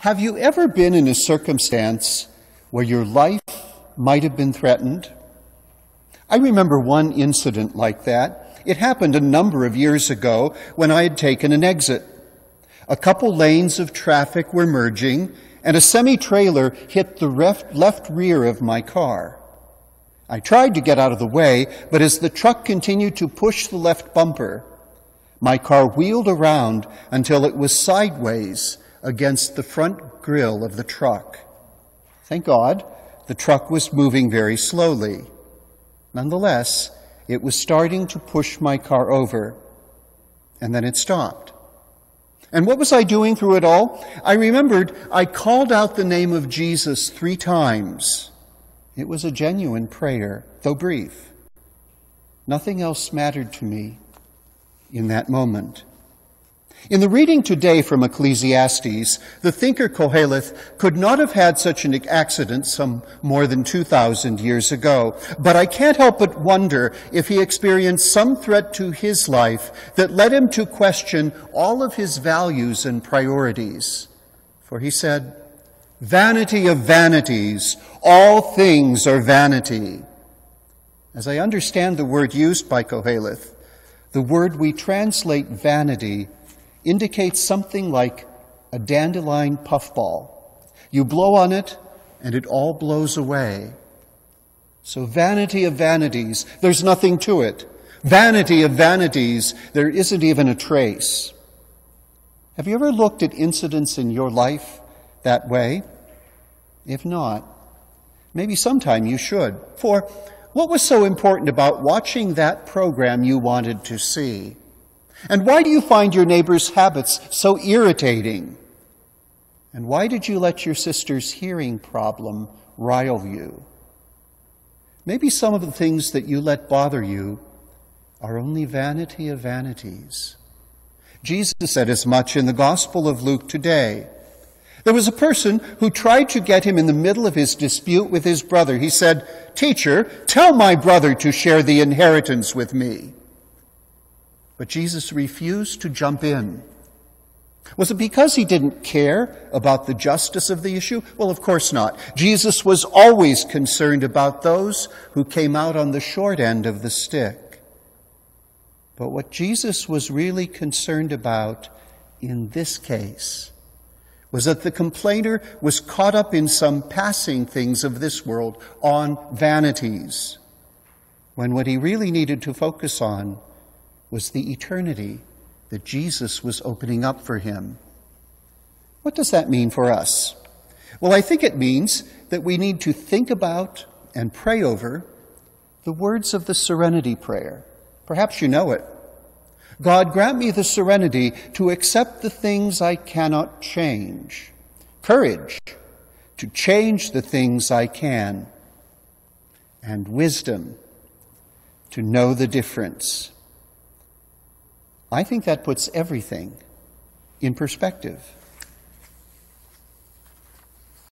Have you ever been in a circumstance where your life might have been threatened? I remember one incident like that. It happened a number of years ago when I had taken an exit. A couple lanes of traffic were merging, and a semi-trailer hit the left rear of my car. I tried to get out of the way, but as the truck continued to push the left bumper, my car wheeled around until it was sideways against the front grille of the truck. Thank God, the truck was moving very slowly. Nonetheless, it was starting to push my car over, and then it stopped. And what was I doing through it all? I remembered I called out the name of Jesus 3 times. It was a genuine prayer, though brief. Nothing else mattered to me in that moment. In the reading today from Ecclesiastes, the thinker Koheleth could not have had such an accident some more than 2,000 years ago, but I can't help but wonder if he experienced some threat to his life that led him to question all of his values and priorities. For he said, "Vanity of vanities, all things are vanity." As I understand the word used by Koheleth, the word we translate vanity indicates something like a dandelion puffball. You blow on it, and it all blows away. So vanity of vanities, there's nothing to it. Vanity of vanities, there isn't even a trace. Have you ever looked at incidents in your life that way? If not, maybe sometime you should. For what was so important about watching that program you wanted to see? And why do you find your neighbor's habits so irritating? And why did you let your sister's hearing problem rile you? Maybe some of the things that you let bother you are only vanity of vanities. Jesus said as much in the Gospel of Luke today. There was a person who tried to get him in the middle of his dispute with his brother. He said, "Teacher, tell my brother to share the inheritance with me." But Jesus refused to jump in. Was it because he didn't care about the justice of the issue? Well, of course not. Jesus was always concerned about those who came out on the short end of the stick. But what Jesus was really concerned about in this case was that the complainer was caught up in some passing things of this world, on vanities, when what he really needed to focus on was the eternity that Jesus was opening up for him. What does that mean for us? Well, I think it means that we need to think about and pray over the words of the Serenity Prayer. Perhaps you know it. God, grant me the serenity to accept the things I cannot change, courage to change the things I can, and wisdom to know the difference. I think that puts everything in perspective.